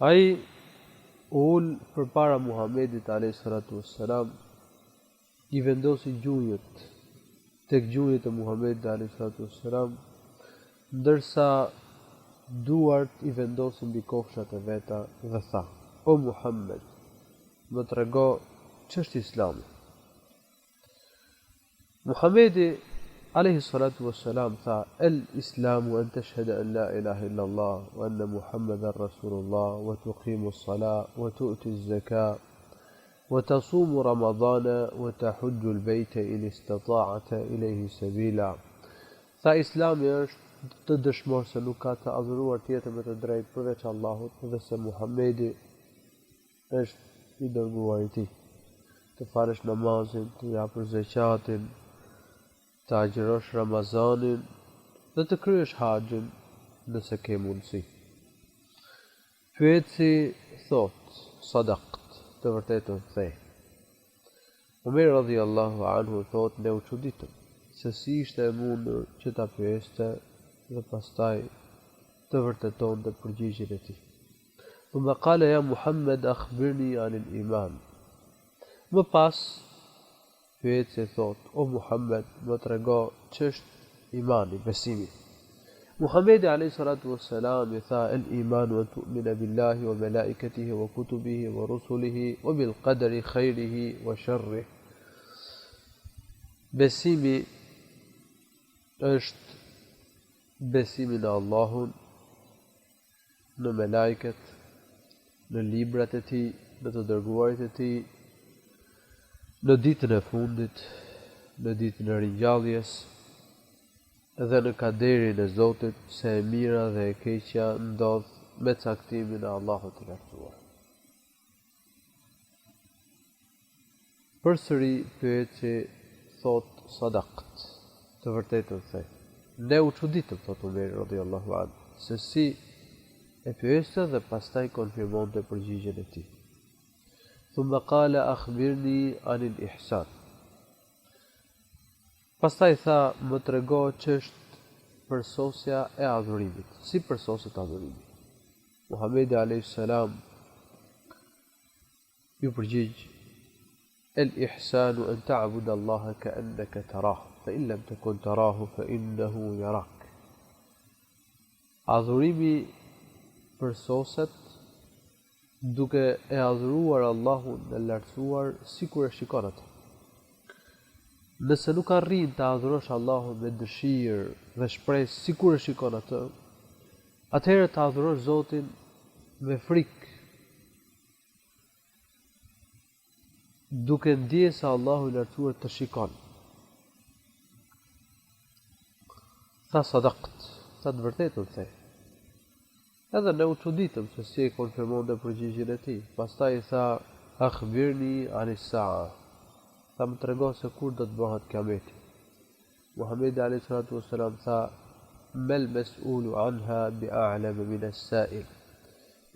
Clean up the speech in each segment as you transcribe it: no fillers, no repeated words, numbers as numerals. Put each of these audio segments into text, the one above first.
Ai ul përpara Muhamedit a.s. I vendosi gjunjët tek gjunjët e Muhamedit a.s. ndërsa duart i vendosi mbi kofshat e veta dhe tha: O Muhammed, më trego ç'është Islami. Muhamedi a.s. tha: El-Islamu an tashhada an la ilaha illa Allah wa anna Muhammadan Rasulullah wa tuqimu as-salah wa tu'ti az-zakah وتصوم رمضان وتحج البيت إن استطاعت إليه سبيلا. Tha Islami është të dëshmosh se nuk ka të adhuruar tjetër me të drejtë përveç Allahut dhe se Muhamedi është i dërguar i tij. Të falësh namazin, të japësh zakatin, të agjërosh Ramazanin dhe të kryesh haxhin nëse ke mundësi. Pyetësi thot: Sadaqt, të vërtetën the. Omer radhiyallahu anhu thot: ne u çuditëm se si ishte e mundur që ta pyeste dhe pastaj të vërtetonte përgjigjen e tij. Thumma qala ya Muhammad akhbirni anil iman. Më pas pyetësi thot: o Muhammed, më trego ç'është imani, besimi. Muhamedi alayhi salatu wassalam i tha: el-imanu an tu'mina billahi wa malaikatihi wa kutubihi wa rusulihi wa bil qadari khairihi wa sharrihi. Besimi është besimi në Allahun, në melajket, në librat e tij, në të dërguarit e tij, në ditën e fundit, në ditën e ringjalljes, dhe në kaderin e Zotit se e mira dhe e keqja ndodh me caktimin e Allahut të lartësuar. Përsëri pyetësi thot: sadaqt, të vërtetën the. Ne u çuditëm, thot Umeri radhiyallahu anhu, se si e pyeste dhe pastaj konfirmonte përgjigjen e tij. Thumma qala akhbirni anil ihsan. Pastaj tha: më trego ç'është përsosja e adhurimit. Si përsoset adhurimi? Muhamedi alayhis salam ju përgjigj: el-ihsanu an ta'budu Allaha ka'annaka tarahu fa in lam takun tarahu fa innahu yarak. Adhurimi përsoset duke e adhuruar Allahun e lartësuar sikur e shikon atë. Nëse nuk arrin të adhurosh Allahun me dëshirë dhe shpresë sikur e shikon atë, atëherë të adhurosh Zotin me frikë, duke ndjekur se Allahu i lartësuar të shikon. Tha: sadaqt, tha të vërtetën the. Edhe ne u çuditëm se si e konfirmonte përgjigjen e tij. Pastaj tha: akhbirni anis sa'a. Tha: më trego se kur do të bëhet kiameti. Muhamedi alayhi salatu wassalam tha: mel mes'ulu anha bi'a'lam min as-sa'il.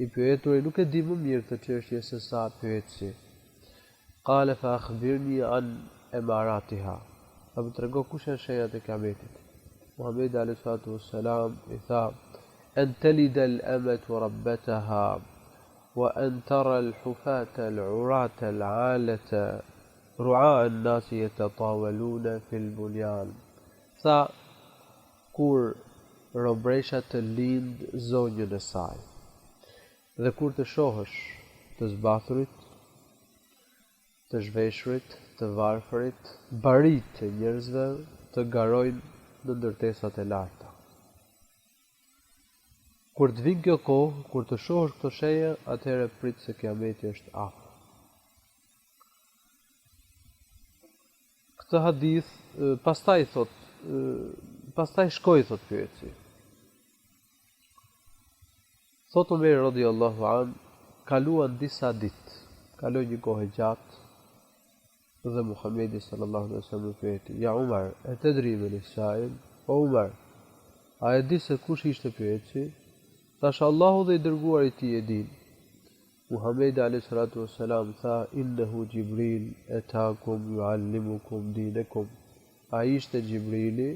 I pyeturi nuk e di më mirë këtë çështje se sa pyetësi. Qala fa akhbirni an emaratiha. Tha: më trego kush janë shenjat e kiametit. Muhamedi alayhi salatu wassalam i tha: an talida al-amatu rabbataha wa an tara al-hufata al-urata al-'alata ru'a an-nas yatatawaluna fil bunyan. Tha: kur robresha të lind zonjën e saj dhe kur të shohësh të zbathurit, të zhveshrit, të varfërit, barit të njerëzve të garojnë në ndërtesat e larta. Kur të vinë kjo kohë, kur të shohësh këto shenja, atëherë prit se kiameti është afër. Këtë hadith, pastaj shkoi thot pyetësi. Thot Umeri radhiyallahu an, kaluan disa ditë, kaloi një kohë gjatë, dhe Muhamedi sallallahu alaihi wasallam pyeti: ja Umar, e tedri men as-sa'il? O Umar, a e di se kush ishte pyetësi? Thash: Allahu dhe i dërguari i tij e din. Muhamedi alayhi salatu wassalam tha: innahu Jibril ataakum yuallimukum dinakum. Ai ishte Jibrili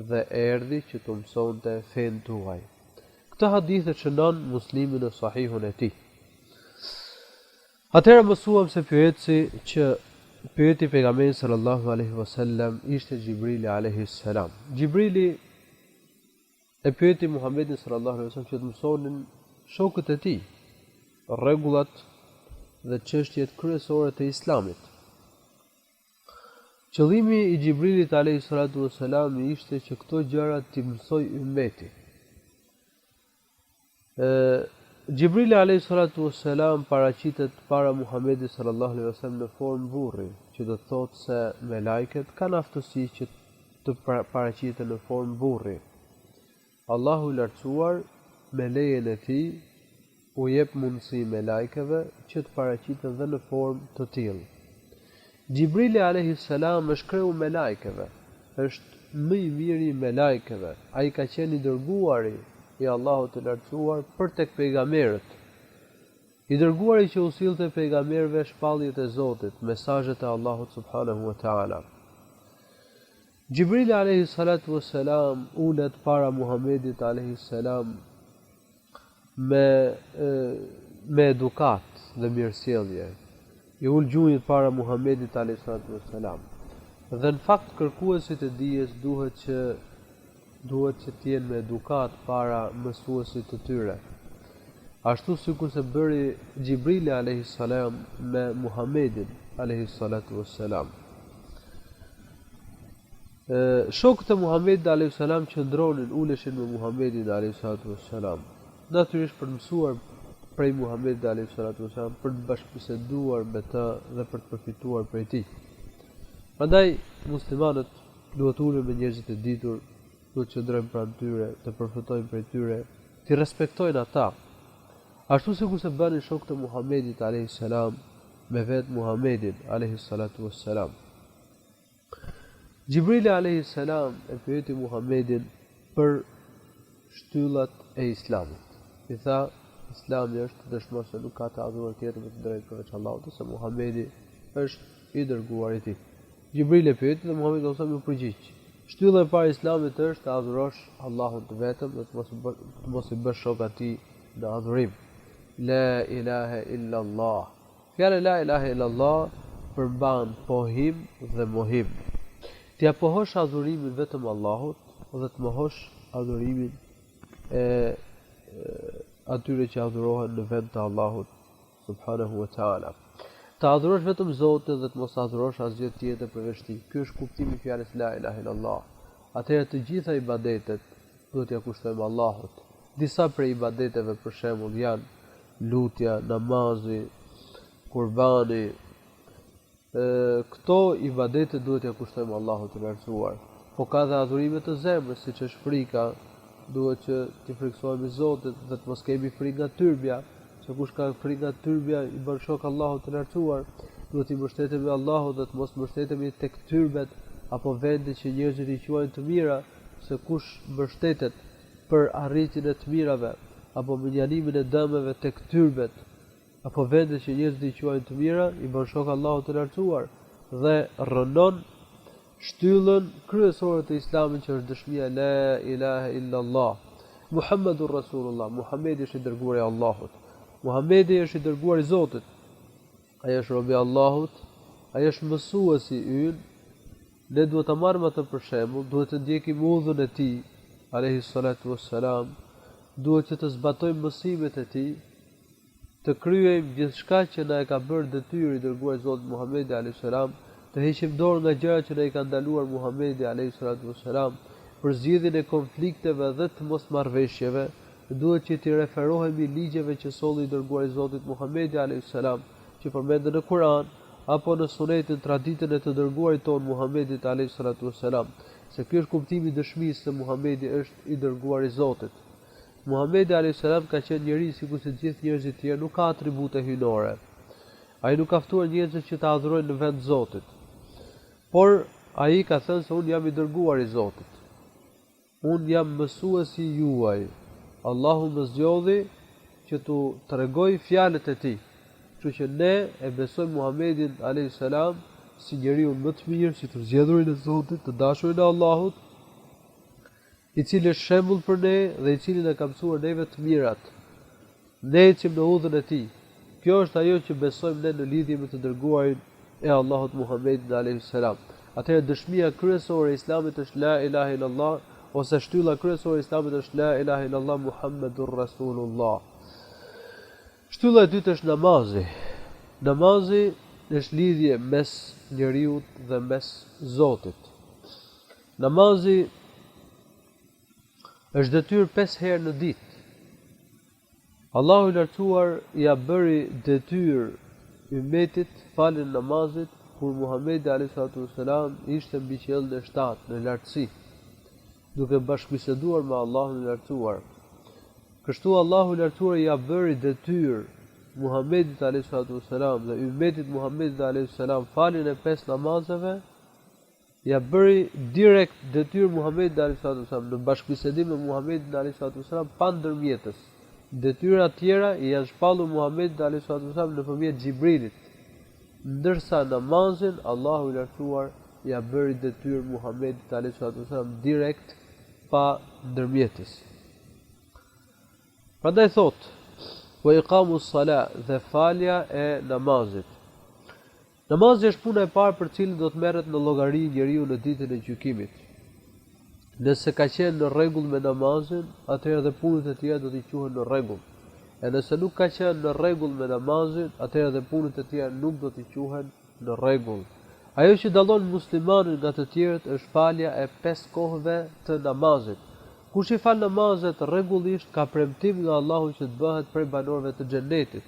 dhe erdhi që të mësonte fen tuaj. Këtë hadith e shënon Muslimi në sahihun e tij. Atëherë mësuam se pyeti pejgamberin sallallahu alaihi wasallam ishte Gjibrili alayhi salam. Gjibrili e pyeti Muhammedin sallallahu alaihi wasallam që të mësonin shokët e tij rregullat dhe çështjet kryesore të Islamit. Qëllimi i Gjibrilit alayhi salatu wasalam ishte që këto gjëra t'i mësoj ummeti. Gjibrili alayhi salatu wassalam paraqitet para Muhamedit sallallahu alaihi wasallam në formë burri, që do të thotë se me lajket kanë aftësi që të paraqiten në formë burri. Allahu i lartësuar me lejen e tij u jep mundësi me lajkeve që të paraqiten dhe në formë të tillë. Gjibrili alayhi salam është kreu me lajkeve, është më i miri me lajkeve, ai ka qenë i dërguari i Allahut të lartësuar për tek pejgamberët. I dërguari që u sillte pejgamberëve shpalljet e Zotit, mesazhet e Allahut subhanahu wa taala. Gjibrili alayhi salatu wassalam ulet para Muhamedit alayhi salam me edukat dhe mirësjellje. I ul gjunjët para Muhamedit alayhi salatu wassalam. Dhe në fakt kërkuesit e dijes duhet që t'jenë me edukat para mësuesit të tyre. Ashtu sikur se bëri Gjibrili alayhi salam me Muhamedin alayhi salatu wassalam. Shokët e Muhamedit alayhi salam qëndronin, uleshin me Muhamedin alayhi salatu wassalam. Natyrisht për të mësuar prej Muhamedit alayhi salatu wassalam, për të bashkëbiseduar me të dhe për të përfituar prej tij. Prandaj muslimanët duhet ulen me njerëzit e ditur, duhet që qëndrojnë pranë tyre, të përfitojnë prej tyre, të respektojnë ata. Ashtu sikur se bënin shokët e Muhamedit alayhi salam me vetë Muhamedin alayhi salatu wassalam. Gjibrili alayhi salam e pyeti Muhamedin për shtyllat e Islamit. I tha, Islami është të dëshmosh se nuk ka të adhuruar tjetër me të drejtë përveç Allahut, se Muhamedi është i dërguari i tij. Gjibrili e pyeti dhe Muhamedi ose më përgjigj. Shtylla e parë e Islamit është të adhurosh Allahun të vetëm dhe të mos i bësh shok atij në adhurim. La ilaha illa Allah. Fjala la ilaha illa Allah përmban pohim dhe mohim. T'ia pohosh adhurimin vetëm Allahut dhe të mohosh adhurimin e atyre që adhurohen në vend të Allahut subhanahu wa taala. Të adhurosh vetëm Zotin dhe të mos adhurosh asgjë tjetër përveç tij. Ky është kuptimi i fjalës la ilaha illallah. Atëherë të gjitha ibadetet duhet ja kushtojmë Allahut. Disa prej ibadeteve për shembull janë lutja, namazi, kurbani. Këto ibadete duhet ja kushtojmë Allahut të lartësuar. Po ka dhe adhurime të zemrës, siç është frika, duhet që të friksohemi Zotit dhe të mos kemi frikë nga tyrbja. Se kush ka frikë nga tyrbja i bën shok Allahut të lartësuar, duhet i mbështetemi Allahut dhe të mos mbështetemi tek tyrbet apo vende që njerëzit i quajnë të mira, se kush mbështetet për arritjen e të mirave apo minjanimin e dëmeve tek tyrbet apo vende që njerëzit i quajnë të mira, i bën shok Allahut të lartësuar dhe rrënon shtyllën kryesore të Islamit që është dëshmia la ilaha illa Allah. Muhammedur Rasulullah, Muhamedi është i dërguari i Allahut. Muhamedi është i dërguari i Zotit. Ai është robi i Allahut, ai është mësuesi ynë. Ne duhet ta marrim atë për shembull, duhet të ndjekim udhën e tij, alayhi salatu wassalam, duhet që të zbatojmë mësimet e tij, të kryejmë gjithçka që na e ka bërë detyrë i dërguari i Zotit Muhamedi alayhi salam, të heqim dorë nga gjërat që na i ka ndaluar Muhamedi alayhi salatu wassalam, për zgjidhjen e konflikteve dhe të mosmarrveshjeve. Duhet që t'i referohemi ligjeve që solli i dërguari i Zotit Muhamedi alayhi salam, që përmenden në Kur'an apo në Sunetin, traditën e të dërguarit ton Muhamedit alayhi salatu wassalam, se ky është kuptimi i dëshmisë se Muhamedi është i dërguari i Zotit. Muhamedi alayhi salam ka qenë njeri sikur se gjithë njerëzit e tjerë, nuk ka atribute hyjnore. Ai nuk ka ftuar njerëzit që ta adhurojnë në vend të Zotit. Por ai ka thënë se unë jam i dërguari i Zotit. Unë jam mësuesi juaj. Allahu më zgjodhi që t'u tregoj fjalët e tij. Kështu që ne e besojmë Muhamedit alayhi salam si njeriu më të mirë, si të zgjedhurin e Zotit, të dashurin e Allahut, i cili është shembull për ne dhe i cili na ka mësuar neve të mirat. Ne ecim në udhën e tij. Kjo është ajo që besojmë ne në lidhje me të dërguarin e Allahut Muhammedin alayhis salam. Atëherë dëshmia kryesore e Islamit është la ilaha illallah, ose shtylla kryesore e Islamit është la ilaha illallah Muhammedur Rasulullah. Shtylla e dytë është namazi. Namazi është lidhje mes njeriu dhe mes Zotit. Namazi është detyrë 5 herë në ditë. Allahu i lartësuar ja bëri detyrë ummetit falën namazit kur Muhamedi alayhi salatu wasalam ishte mbi qiellin e 7 në lartësi, duke bashkëbiseduar me Allahun e lartësuar. Kështu Allahu i lartësuar ja bëri detyrë Muhamedit alayhi salatu wasalam dhe ummetit Muhamedit alayhi salam faljen e 5 namazeve, ja bëri direkt detyrë Muhamedit alayhi salatu wasalam në bashkëbisedim me Muhamedit alayhi salatu wasalam pa ndërmjetës. Detyrat tjera i janë shpallur Muhamedit alayhi salatu wasalam nëpërmjet Xhibrilit, ndërsa namazin Allahu i lartësuar ja bëri detyrë Muhamedit alayhi salatu wasalam direkt pa ndërmjetës. Prandaj thotë: "Wa iqamus salat", dhe falja e namazit. Namazi është puna e parë për cilën do të merret në llogari njeriu në ditën e gjykimit. Nëse ka qenë në rregull me namazin, atëherë dhe punët e tjera do t'i quhen në rregull. E nëse nuk ka qenë në rregull me namazin, atëherë dhe punët e tjera nuk do t'i quhen në rregull. Ajo që dallon muslimanin nga të tjerët është falja e 5 kohëve të namazit. Kush i fal namazet rregullisht ka premtim nga Allahu që të bëhet prej banorëve të xhennetit.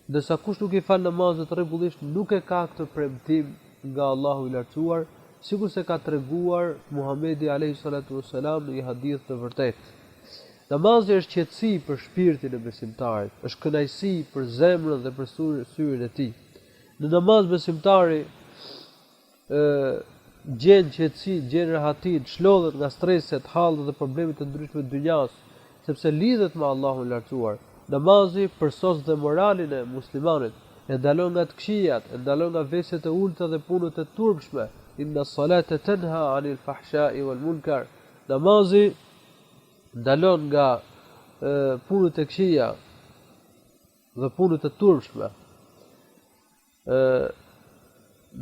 Ndërsa kush nuk i fal namazet rregullisht nuk e ka këtë premtim nga Allahu i lartësuar, sikur se ka treguar Muhamedi alayhi salatu wasalam në një hadith të vërtetë. Namazi është qetësi për shpirtin e besimtarit, është kënaqësi për zemrën dhe për syrin e tij. Në namaz besimtari gjen qetësi, gjen rahatin, shlodhet nga streset, hallet dhe problemet e ndryshme të dynjas, sepse lidhet me Allahun e lartësuar. Namazi përsos dhe moralin e muslimanit, e ndalon nga të këqijat, e ndalon nga veset e ulta dhe punët e turpshme. Inna salata tanha 'anil fahsha'i wal munkar. Namazi ndalon nga punët e këqija dhe punët e turpshme.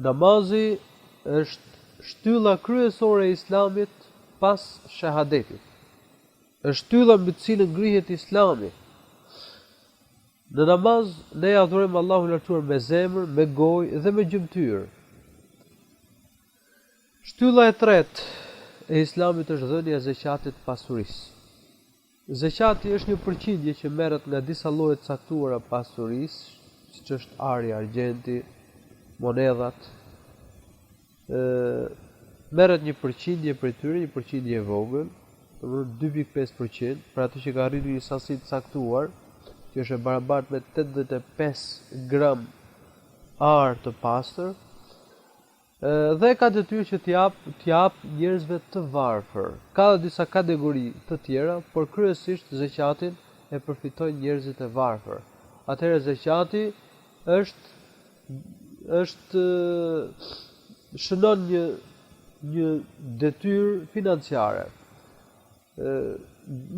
Namazi është shtylla kryesore e Islamit pas shahadetit. Është shtylla mbi të cilën ngrihet Islami. Në namaz ne adhurojmë Allahun e lartësuar me zemër, me gojë dhe me gjymtyr. Shtylla e tretë e Islamit është dhënia e zeqatit pasurisë. Zeqati është një përqindje që merret nga disa lloje të caktuara pasurisë, siç është ari, argjenti, monedhat. Merret një përqindje prej tyre, një përqindje e vogël, domethënë 2.5%, për atë që ka arritur një sasi të caktuar, që është e barabartë me 85 gram ar të pastër, dhe ka detyrë që t'jap njerëzve të varfër. Ka dhe disa kategori të tjera, por kryesisht zeqatin e përfitojnë njerëzit e varfër. Atëherë zeqati është shënon një detyrë financiare.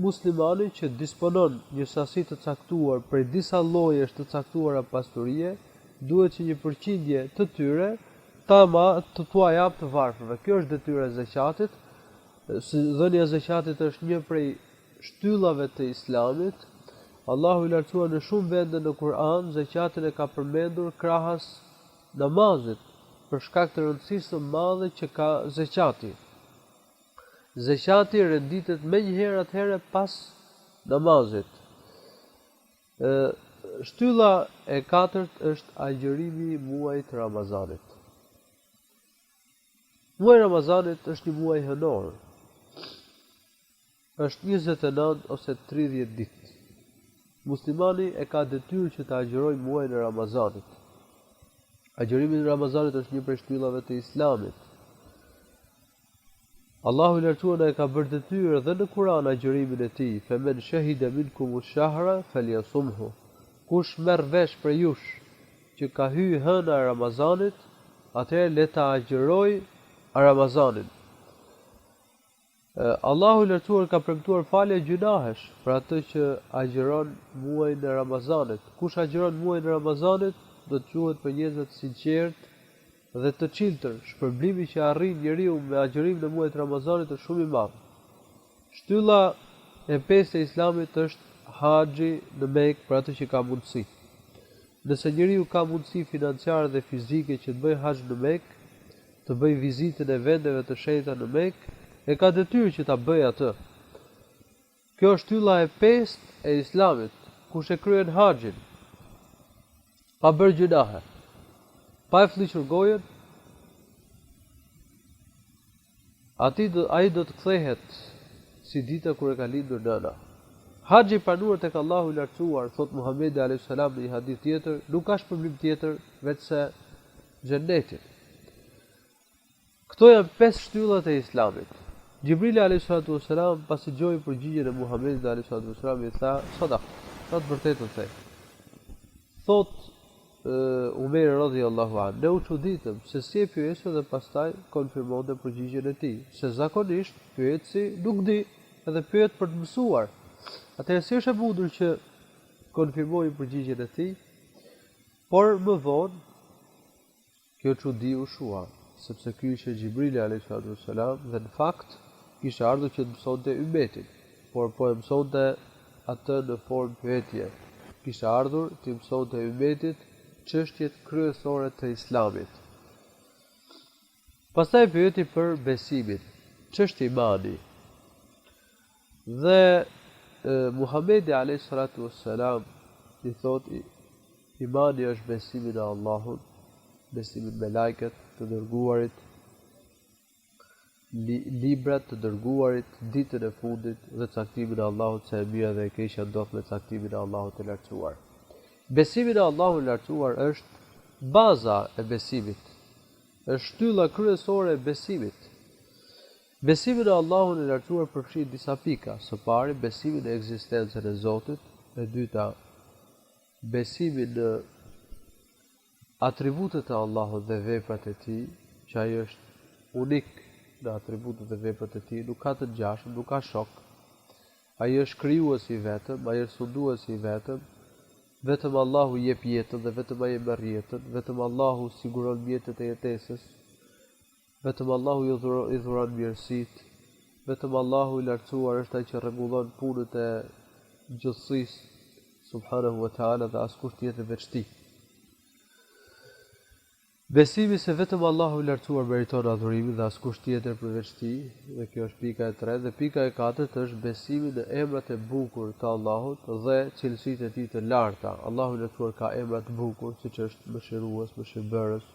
Muslimani që disponon një sasi të caktuar prej disa llojesh të caktuara pasurie, duhet që një përqindje të tyre të tua jap të varfërve. Kjo është detyra e zeqatit. Dhënia e zeqatit është një prej shtyllave të Islamit. Allahu i lartësuar në shumë vende në Kur'an zeqatin e ka përmendur krahas namazit, për shkak të rëndësisë së madhe që ka zeqati. Zeqati renditet menjëherë atëherë pas namazit. Shtylla e katërt është agjërimi i muajit Ramazanit. Muaji i Ramazanit është një muaj hënor. Është 29 ose 30 ditë. Muslimani e ka detyrë që të agjërojë muajin e Ramazanit. Agjërimi i Ramazanit është një prej shtyllave të Islamit. Allahu i lartësuar na e ka bërë detyrë dhe në Kur'an agjërimin e tij, "Femen shahida minkum ash-shahra falyasumhu." Kush merr vesh për jush që ka hyrë hëna e Ramazanit, atëherë le ta agjëroj Ramazanin. Allahu i lartësuar ka premtuar falje gjunahesh për atë që agjeron muajin e Ramazanit. Kush agjeron muajin e Ramazanit do të quhet për njerëz të sinqert dhe të çiltër. Shpërblimi që arrin njeriu me agjerimin e muajit të Ramazanit është shumë i madh. Shtylla e pestë e Islamit është haxhi në Mekë për atë që ka mundësi. Nëse njeriu ka mundësi financiare dhe fizike që të bëjë haxh në Mekë, të bëjë vizitën e vendeve të shenjta në Mekë, e ka detyrë që ta bëjë atë. Kjo është shtylla e pestë e Islamit. Kush e kryen haxhin, pa bërë gjunahe, pa e fliqur gojën, ai do të kthehet si dita kur e ka lindur nëna. Haxhi i pranuar tek Allahu i lartësuar, thot Muhamedi alayhis salam në një hadith tjetër, nuk ka shpërblim tjetër veçse xheneti. Këto janë pesë shtyllat e Islamit. Gjibrili alayhis salam pasi dëgjoi përgjigjen e Muhamedit alayhis salam i tha, "Sadaq, sa të vërtetën the." Thot Umeri radhiyallahu anhu, ne u çuditëm se si e pyesë dhe pastaj konfirmonte përgjigjen e tij, se zakonisht pyetësi nuk di, edhe pyet për të mësuar. Atëherë si është e mundur që konfirmoi përgjigjen e tij, por më vonë kjo çudi u shua, sepse ky ishte Gjibrili alayhis salam dhe në fakt kishte ardhur që të mësonte ummetin, por po e mësonte atë në formë pyetje. Kishte ardhur të mësonte ummetit çështjet kryesore të Islamit. Pastaj pyeti për besimin, ç'është imani. Dhe Muhamedi alayhis salam i thot imani është besimi në Allahun, besimi në melajket të dërguarit, librat të dërguarit, ditën e fundit dhe caktimin e Allahut se e mira dhe e keqja ndodh me caktimin e Allahut të lartësuar. Besimi në Allahun e lartësuar është baza e besimit, është shtylla kryesore e besimit. Besimi në Allahun e lartësuar përfshin disa pika. Së pari, besimi në ekzistencën e Zotit, e dyta, besimi në atributet e Allahut dhe veprat e Tij, që ai është unik në atributet dhe veprat e Tij, nuk ka të ngjashëm, nuk ka shok. Ai është krijuesi i vetëm, ai është sunduesi i vetëm. Vetëm Allahu jep jetën dhe vetëm ai e merr jetën, vetëm Allahu siguron mjetet e jetesës, vetëm Allahu i dhuron mirësitë, vetëm Allahu i lartësuar është ai që rregullon punët e gjithësisë, subhanahu wa taala, dhe askush tjetër veç tij. Besimi se vetëm Allahu i lartësuar meriton adhurimin dhe askush tjetër përveç tij, dhe kjo është pika e tretë, dhe pika e katërt është besimi në emrat e bukur të Allahut dhe cilësitë e tij të larta. Allahu i lartësuar ka emra të bukur, siç është Mëshirues, Mëshirbërës,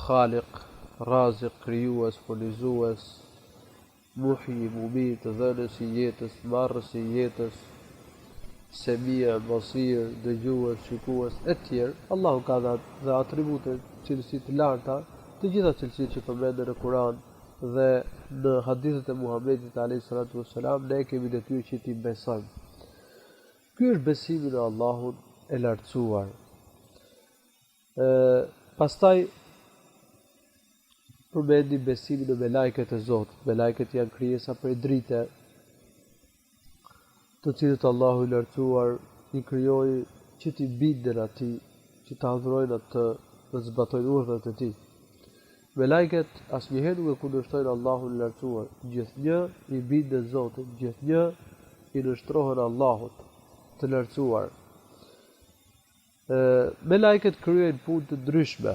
Khaliq, Razik, krijues, furnizues, Muhyi, Mumit, dhënës i jetës, marrës i jetës, Semia, Basir, dëgjues, shikues e tjerë. Allahu ka dhe atribute, cilësi të larta, të gjitha cilësitë që përmenden në Kur'an dhe në hadithet e Muhamedit alayhis salam, ne kemi detyrë që t'i besojmë. Ky është besimi në Allahun e lartësuar. Pastaj përmendi besimin në melajket e Zotit. Melajket janë krijesa prej drite, të cilët Allahu i lartësuar i krijoi që t'i bindën atij, që ta adhurojnë atë dhe të zbatojnë urdhrat e tij. Melajket asnjëherë nuk e kundërshtojnë Allahun e lartësuar. Gjithnjë i bindën Zotit, gjithnjë i nështrohen Allahut të lartësuar. Melajket kryejnë punë të ndryshme.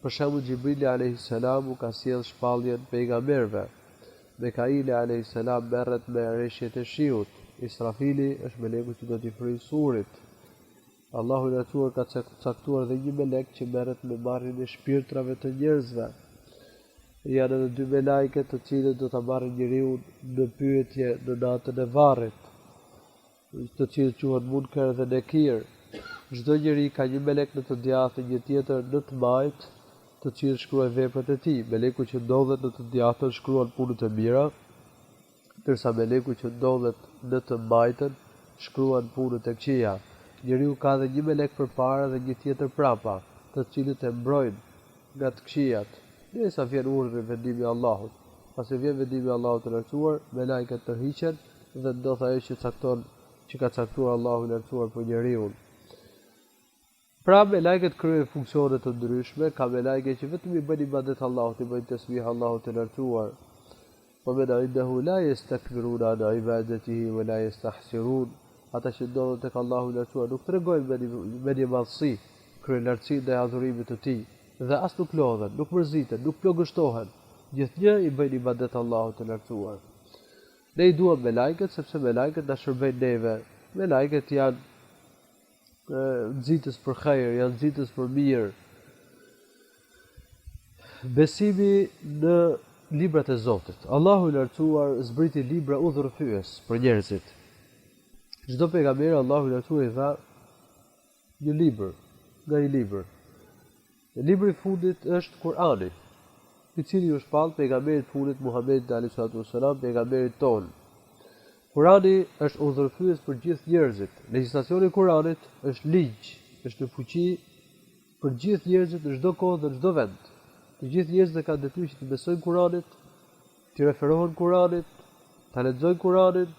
Për shembull, Gjibrili alayhis salam ka sjell shpalljen pejgamberëve. Mekaili alayhis salam merret me rreshjet e shiut. Israfili është meleku që do t'i fryjë surit. Allahu i lartësuar ka caktuar dhe një melek që merret me marrjen e shpirtrave të njerëzve. Janë edhe dy melajke të cilët do ta marrin njeriu në pyetje në natën e varrit, të cilët quhen Munker dhe Nekir. Çdo njeri ka një melek në të djathtë, një tjetër në të majtë, të cilët shkruajnë veprat e tij. Meleku që ndodhet në të djathtën shkruan punët e mira, ndërsa meleku që ndodhet në të majtën shkruan punët e këqija. Njeriu ka dhe një melek përpara dhe një tjetër prapa, të cilët e mbrojnë nga të këqijat, derisa vjen urdhri vendimi i Allahut. pasi vjen vendimi i Allahut të lartësuar, me lajket tërhiqen dhe ndodh ajo që ka caktuar Allahu i lartësuar për njeriu. Pra me lajket kryejnë funksione të ndryshme, ka me lajke që vetëm i bëjnë ibadet Allahut, i bëjnë tasbih Allahut të lartësuar. ومن عنده لا يستكبرون عن عبادته ولا يستحسرون. Ata që ndodhen tek Allahu i lartësuar nuk tregojnë me një madhësi, kryejnë lartësi ndaj adhurimit të tij, dhe as nuk lodhen, nuk mërziten, nuk plogështohen. Gjithnjë i bëjnë ibadet Allahut të lartësuar. Ne i duam me lajket sepse me lajket na shërbejnë neve. Me lajket janë nxitës për hajër, janë nxitës për mirë. Besimi në librat e Zotit. Allahu i lartësuar zbriti libra udhërfyes për njerëzit. Çdo pejgamber Allahu i lartësuar i dha një libër, nga i libër. Libri i fundit është Kurani, i cili u shpall pejgamberit fundit Muhamedit alayhi salatu wasalam, pejgamberit ton. Kurani është udhërfyes për gjithë njerëzit. Legjislacioni i Kuranit është ligj, është në fuqi për gjithë njerëzit në çdo kohë dhe në çdo vend. Të gjithë njerëzit kanë detyrë që të besojnë Kuranit, të referohen Kuranit, të lexojnë Kuranin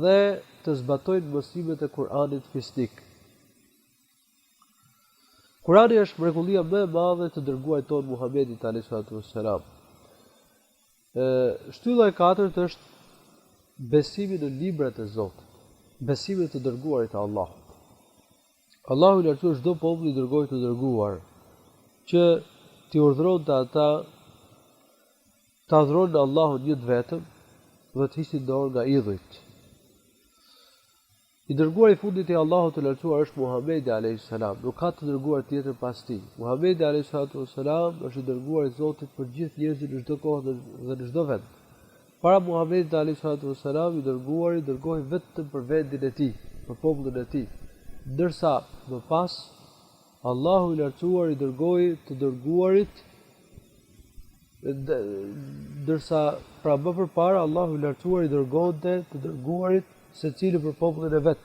dhe të zbatojnë mësimet e Kuranit fisnik. Kurani është mrekullia më e madhe të dërguarit ton Muhamedit alayhi salatu wassalam. Shtylla e katërt është besimi në librat e Zotit, besimi të dërguarit të Allahut. Allahu i lartësuar çdo popull i dërgoi të dërguar që t'i urdhëronte ata të adhurojnë Allahun një vetëm dhe të hiqin dorë nga idhujt. I dërguari i fundit i Allahut të lartësuar është Muhamedi alayhis salam, nuk ka të dërguar tjetër pas tij. Muhamedi alayhis salam është i dërguar i Zotit për gjithë njerëzit në çdo kohë dhe në çdo vend. Para Muhamedit alayhis salam i dërgohej vetëm për vendin e tij, për popullin e tij. Ndërsa më pas Allahu i lartësuar i dërgoi të dërguarit, ndërsa pra më përpara Allahu i lartësuar i dërgonte të dërguarit secili për popullin e vet.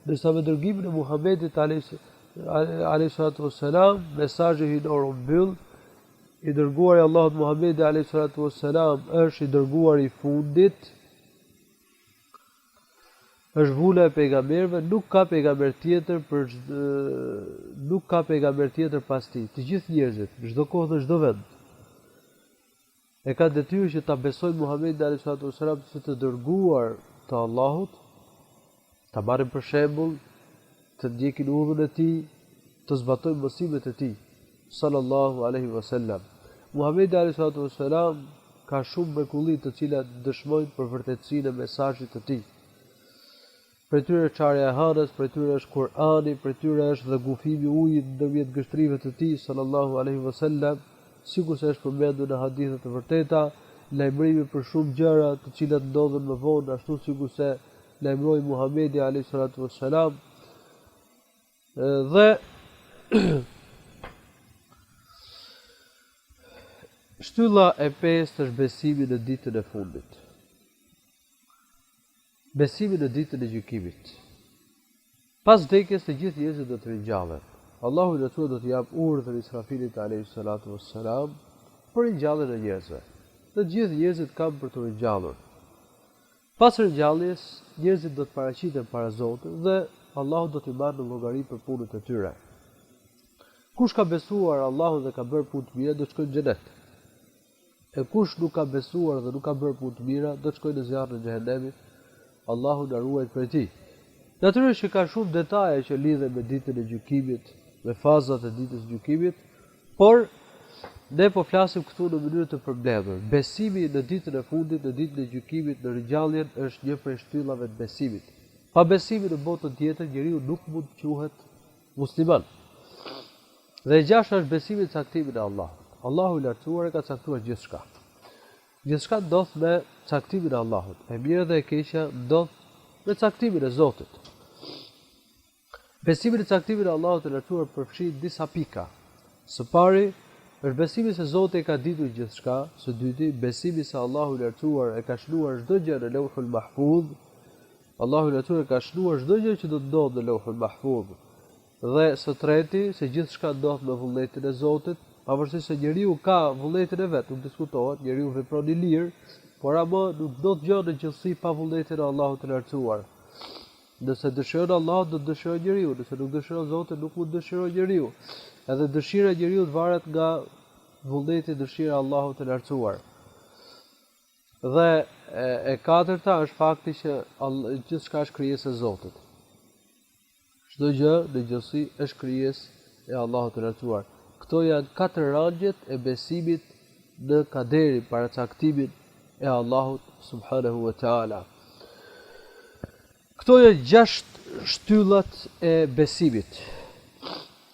Ndërsa me dërgimin e Muhamedit alayhis salam, mesazhi hinor u mbyll. I dërguari Allahut Muhamedi alayhis salam është i dërguari i fundit. Është vula e pejgamberëve, nuk ka pejgamber tjetër pas tij. Të gjithë njerëzit, në çdo kohë dhe çdo vend, e ka detyrë që ta besojnë Muhamedit alayhis salam si të dërguar të Allahut, ta marrin për shembull, të ndjekin udhën e tij, të zbatojnë mësimet e tij sallallahu alaihi wasallam. Muhamedi alayhis salam ka shumë mrekulli të cilat dëshmojnë për vërtetësinë e mesazhit të tij. Për tyre është çarja e hanës, për tyre është Kurani, për tyre është dhe gufimi i ujit ndërmjet gështrive të tij sallallahu alaihi wasallam, sikur se është përmendur në hadithet të vërteta, lajmërimi për shumë gjëra të cilat ndodhen më vonë, ashtu sikur se lajmëroi Muhamedi alayhis salam. Dhe shtylla e pestë është besimi në ditën e fundit. Besimi në ditën e gjykimit. Pas vdekjes të gjithë njerëzit do të ringjallen. Allahu i lartësuar do të jap urdhër Israfilit alayhis salam për ringjalljen e njerëzve. Të gjithë njerëzit kanë për të ringjallur. Pas ringjalljes, njerëzit do të paraqiten para Zotit dhe Allahu do t'i marrë në llogari për punët e tyre. Kush ka besuar Allahun dhe ka bërë punë të mira, do të shkojë në xhenet. E kush nuk ka besuar dhe nuk ka bërë punë të mira, do të shkojë në zjarrin e xhenemit. Allahu na ruaj prej tij. Natyrisht që ka shumë detaje që lidhen me ditën e gjykimit, me fazat e ditës së gjykimit, por ne po flasim këtu në mënyrë të përmbledhur. Besimi në ditën e fundit, në ditën e gjykimit, në ringjalljen është një prej shtyllave të besimit. Pa besimin në botën tjetër, njeriu nuk mund të quhet musliman. Dhe e gjashta është besimi në caktimin e Allahut. Allahu i lartësuar e ka caktuar gjithçka. Gjithçka ndodh me caktimin e Allahut. E mira dhe e keqja ndodh me caktimin e Zotit. Besimi në caktimin e Allahut të lartësuar përfshin disa pika. Së pari është besimi se Zoti e ka ditur gjithçka, së dyti besimi se Allahu i lartësuar e ka shënuar çdo gjë në Lauhul Mahfuz. Allahu i lartësuar e ka shënuar çdo gjë që do të ndodhë në Lauhul Mahfuz. Dhe së treti se gjithçka ndodh me vullnetin e Zotit, pavarësisht se njeriu ka vullnetin e vet, nuk diskutohet, njeriu vepron i lirë, por ama nuk do të gjë në gjithësi pa vullnetin e Allahut të lartësuar. Nëse dëshiron Allahu, do të dëshirojë njeriu, nëse nuk dëshiron Zoti, nuk mund të dëshirojë njeriu. Edhe dëshira e njeriu varet nga vullneti, dëshira e Allahut të lartësuar. Dhe e katërta është fakti që gjithçka është krijesë e Zotit. Çdo gjë në gjithësi është krijesë e Allahut të lartësuar. Këto janë katër rangjet e besimit në kaderin, paracaktimin e Allahut subhanahu wa taala. Këto janë 6 shtyllat e besimit.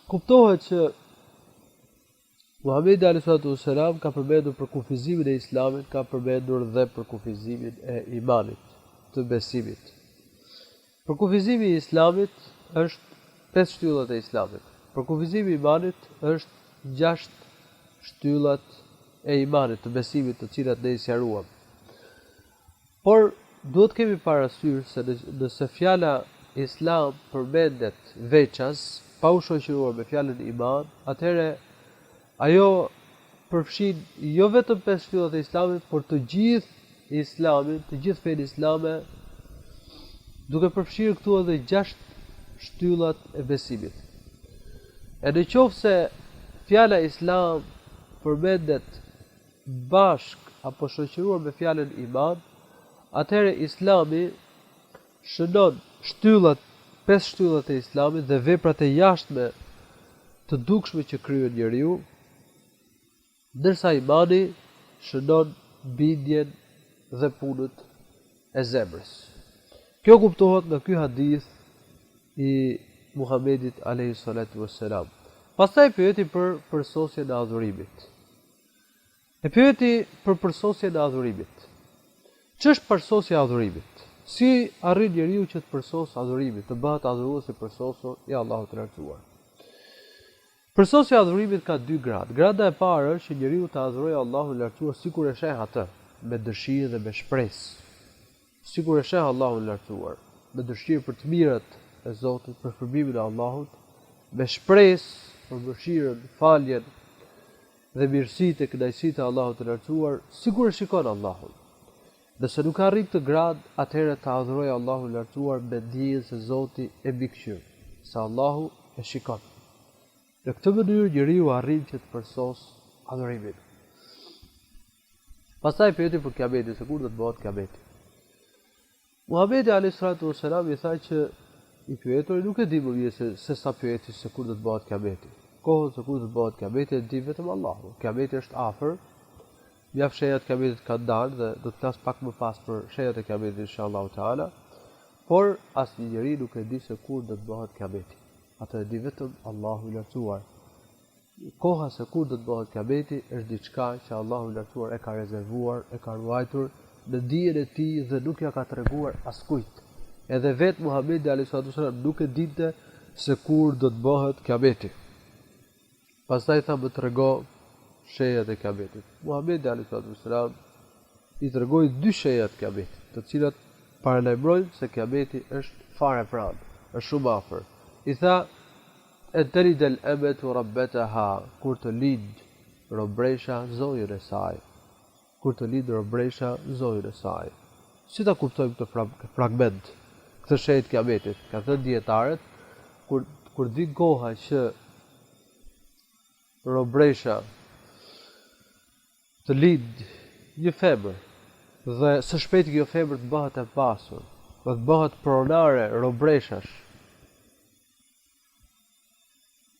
Kuptohet që Muhamedi a.s. ka përmendur për kufizimin e Islamit, ka përmendur dhe për kufizimin e imanit, të besimit. Për kufizimin e Islamit është 5 shtyllat e Islamit. Për kufizimin e imanit është 6 shtyllat e imanit, të besimit, të cilat ne i sqaruam. Por duhet kemi parasysh se nëse fjala Islam përmendet veças, pa u shoqëruar me fjalën iman, atëherë ajo përfshin jo vetëm 5 shtyllat e Islamit, por të gjithë Islamin, të gjithë fenë islame, duke përfshirë këtu edhe 6 shtyllat e besimit. E në qoftë se fjala Islam përmendet bashk apo shoqëruar me fjalën iman, atëherë Islami shënon 5 shtyllat e Islamit dhe veprat e jashtme të dukshme që kryen njeriu, ndërsa imani shënon bindjen dhe punët e zemrës. Kjo kuptohet nga ky hadith i Muhamedit alayhi salatu wassalam. Pastaj pyeti për përsosjen e adhurimit. E pyeti për përsosjen e adhurimit. Ç'është përsosja e adhurimit? Si arrin njeriu që të përsos adhurimin, të bëhet adhurues i përsosur i Allahut të lartësuar? Përsosja e adhurimit ka 2 gradë. Grada e parë është që njeriu të adhurojë Allahun e lartësuar sikur e sheh atë, me dëshirë dhe me shpresë. Sikur e sheh Allahun e lartësuar, me dëshirë për të mirat e Zotit, për shpërblimin e Allahut, me shpresë për mëshirën, faljen dhe mirësitë e kënaqësitë e Allahut të lartësuar, sikur e shikon Allahun. Nëse nuk arrin këtë grad, atëherë të adhurojë Allahun e lartësuar me dijen se Zoti e mbikëqyr, se Allahu e shikon. Në këtë mënyrë njeriu arrin që të përsos adhurimin. Pastaj pyeti për kiametin, se kur do të bëhet kiameti. Muhamedi alayhi salatu wasalam i tha që i pyetur nuk e di më mirë se sa pyeti se kur do të bëhet kiameti. Kohën se kur do të bëhet kiameti e di vetëm Allahu. Kiameti është afër. Mjaft shenjat e kiametit kanë dalë dhe do të flas pak më pas për shenjat e kiametit inshallah taala. Por asnjë njeri nuk e di se kur do të bëhet kiameti. Atë e di vetëm Allahu i lartësuar. Koha se kur do të bëhet kiameti është diçka që Allahu i lartësuar e ka rezervuar, e ka ruajtur në dijen e tij dhe nuk ja ka treguar askujt. Edhe vetë Muhamedi alayhi salatu wasallam nuk e dinte se kur do të bëhet kiameti. Pastaj tha më trego shenjat e kiametit. Muhamedi alayhi salatu wasallam i tregoi 2 shenjat e kiametit, të cilat paralajmërojnë se kiameti është fare pranë, është shumë afër. I tha e talid al-amatu rabbataha, kur të lind robresha zonjën e saj. Kur të lind robresha zonjën e saj. Si ta kuptojmë këtë fragment, këtë shenjë të kiametit? Ka thënë dietarët, kur vjen koha që robresha të lind një femër dhe së shpejti kjo femër të bëhet e pasur, dhe të bëhet pronare robreshash,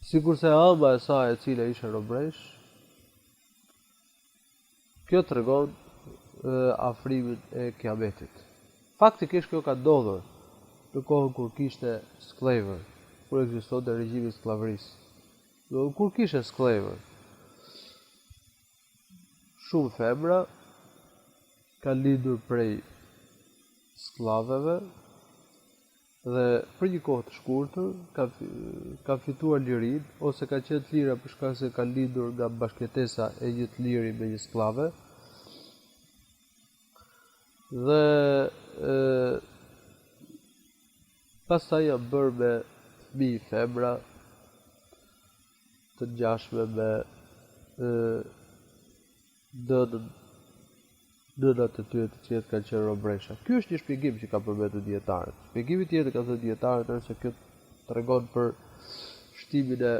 sikurse ama e saj e cila ishte robresh, kjo tregon afrimin e kiametit. Faktikisht kjo ka ndodhur në kohën kur kishte sklavër, kur ekzistonte regjimi i skllavërisë. Kur kishte sklavër, shumë femra kanë lindur prej sklaveve dhe për një kohë të shkurtër kanë fituar lirinë ose kanë qenë të lira për shkak se kanë lindur nga bashkëtesa e një të liri me një skllave. Dhe pastaj janë bërë me fëmijë femra të ngjashme me nënat e tyre të cilët kanë qenë robresha. Ky është një shpjegim që ka përmendur dietarët. Shpjegimi tjetër ka thënë dietarët është se kjo tregon për shtimin e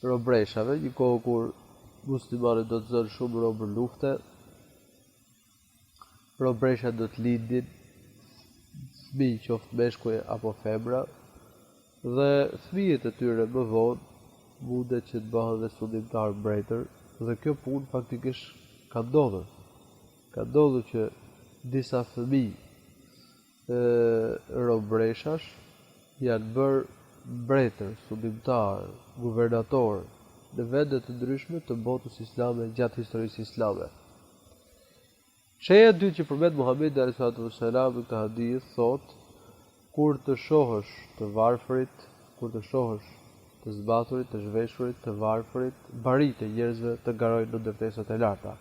robreshave, një kohë kur muslimanët do të zënë shumë robër lufte, robresha do të lindin, fëmijë qoftë meshkuj apo femra, dhe fëmijët e tyre më vonë mundet që të bëhen dhe studimtar mbretër, dhe kjo punë faktikisht ka ndodhur. Ka ndodhur që disa fëmijë robreshash janë bërë mbretër, studimtar, guvernator në vende të ndryshme të botës islame gjatë historisë islame. Sheja e dytë që përmend Muhamedi alayhi wasallam në këtë hadith thotë: kur të shohësh të varfërit, kur të shohësh të zbaturit, të zhveshurit, të varfërit, baritë e njerëzve të garojnë në ndërtesat e larta.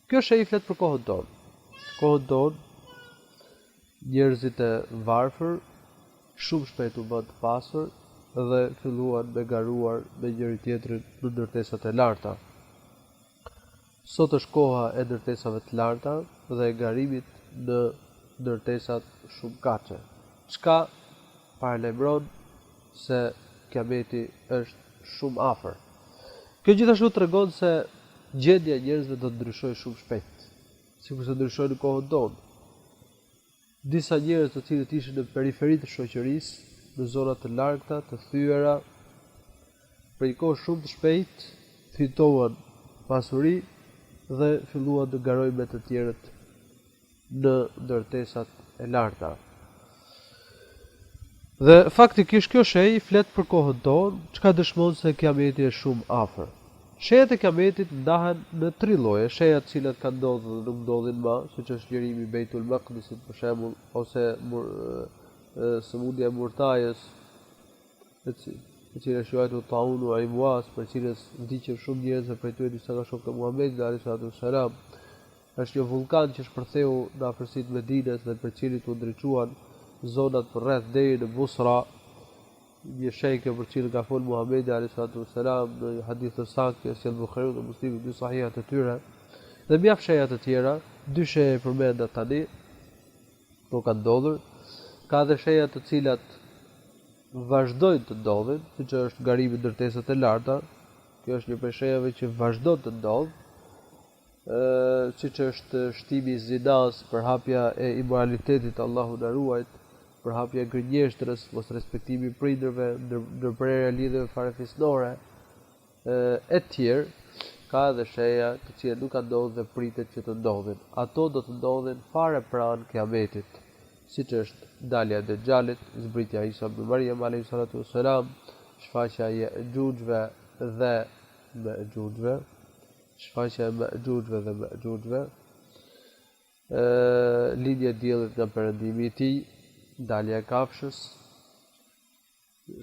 Kjo shej flet për kohën tonë. Kohën tonë njerëzit e varfër shumë shpejt u bën të pasur dhe filluan me garuar me njëri tjetrin në ndërtesat e larta. Sot është koha e ndërtesave të larta dhe e garimit në ndërtesat shumë kaçe. Çka paralajmëron se kiameti është shumë afër. Kjo gjithashtu tregon se gjendja e njerëzve do të ndryshojë shumë shpejt, sikur se ndryshoi në kohën tonë. Disa njerëz të cilët ishin në periferi të shoqërisë, në zona të largta, të thyera, prej kohë shumë të shpejt fituan pasuri dhe filluan të garojnë me të tjerët në ndërtesat e larta. Dhe faktikisht kjo shej flet për kohën tonë, çka dëshmon se kiameti është shumë afër. Shejat e kiametit ndahen në 3 lloje, sheja të cilat kanë ndodhur dhe nuk ndodhin më, siç është lirimi i Beitul Maqdisit për shembull, ose sëmundja e murtajës, e cila quhet taunu ai muas, për cilës vdiqën shumë njerëz prej tyre disa nga shokët e Muhamedit alayhi wasallam. Është një vulkan që shpërtheu në afërsitë e Medinës dhe për cilin u ndriçuan zonat përreth deri në Busra. Një shejkë për cilën ka folur Muhamedi alayhi wasallam në Hadithet saktë që Buhariu dhe Muslimi dy sahihat e tyre, dhe mjaft sheja të tjera, 2 sheje përmenda tani, to ka ndodhur, ka edhe sheja të cilat vazhdojnë të ndodhin, siç është garimi i ndërtesave të larta. Kjo është një prej shejave që vazhdon të ndodh, siç është shtimi i zinas, përhapja e imoralitetit, Allahu na ruaj, përhapja e gënjeshtrës, mos respektimi i prindërve, ndërprerja e lidhjeve farefisnore, e tjerë. Ka edhe sheja të cilat nuk kanë ndodhur dhe pritet që të ndodhin. Ato do të ndodhin fare pranë kiametit, siç është dalja e Dejxhalit, zbritja e Isa ibn Maryam alayhi salatu wassalam, shfaqja e Xhujve dhe Ma'xhujve, shfaqja e Ma'xhujve dhe Ma'xhujve, lidhja e diellit nga perëndimi i tij, dalja e kafshës,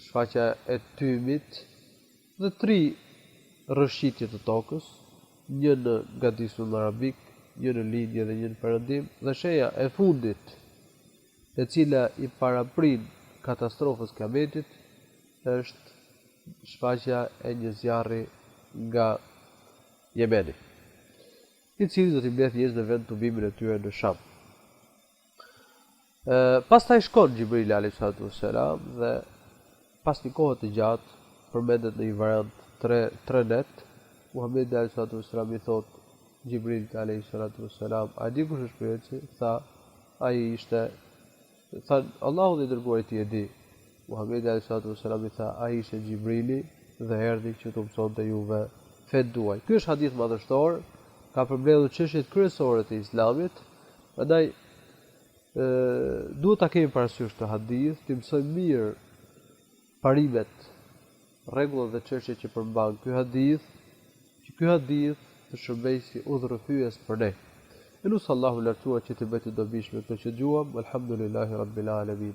shfaqja e tymit dhe 3 rrëshqitje të tokës, një në gatisun arabik, një në lindje dhe një në perëndim, dhe sheja e fundit, e cila i paraprin katastrofës kiametit, është shfaqja e një zjarri nga Jemeni, i cili do t'i mbledh njerëz në vend tubimin e tyre në Sham. Pastaj shkon Xhibrili alayhi salatu wassalam dhe pas një kohe të gjatë, përmendet në një variant 3 net, Muhamedi alayhi salatu wassalam i thot Xhibrilit alayhi salatu wassalam: "A di kush është pyetësi?" Tha, ai ishte, tha, Allahu dhe i dërguari i tij e di. Muhamedi alayhi salatu wassalam i tha, ai ishte Xhibrili dhe erdhi që t'u mësonte juve fet duaj. Ky është hadith madhështor, ka përmbledhur çështjet kryesore të Islamit. Prandaj duhet ta kemi parasysh këtë hadith, të mësojmë mirë parimet, rregullat dhe çështjet që përmban ky hadith, që ky hadith të shërbejë si udhërrëfyes për ne. Elusallahu lartuar që të bëjë të dobishme këtë që dëgjuam. Alhamdulillahi rabbil alamin.